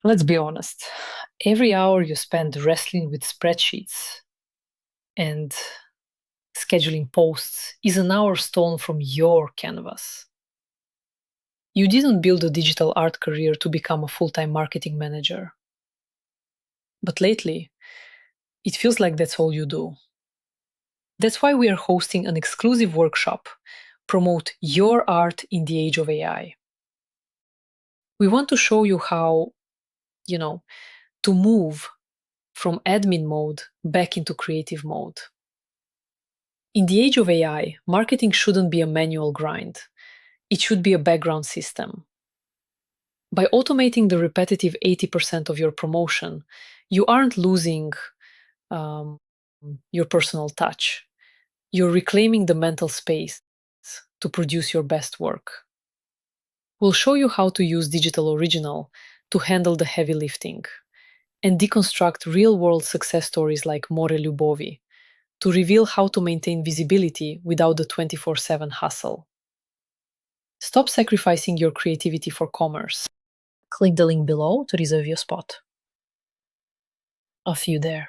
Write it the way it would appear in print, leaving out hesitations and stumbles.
Let's be honest. Every hour you spend wrestling with spreadsheets and scheduling posts is an hour stolen from your canvas. You didn't build a digital art career to become a full time marketing manager. But lately, it feels like that's all you do. That's why we are hosting an exclusive workshop, Promote Your Art in the Age of AI. We want to show you how, you know, to move from admin mode back into creative mode. In the age of AI, marketing shouldn't be a manual grind. It should be a background system. By automating the repetitive 80% of your promotion, you aren't losing um, your personal touch. You're reclaiming the mental space to produce your best work. We'll show you how to use Digital Original to handle the heavy lifting and deconstruct real world success stories like More Lyubovi to reveal how to maintain visibility without the 24/7 hustle. Stop sacrificing your creativity for commerce. Click the link below to reserve your spot. Off you there.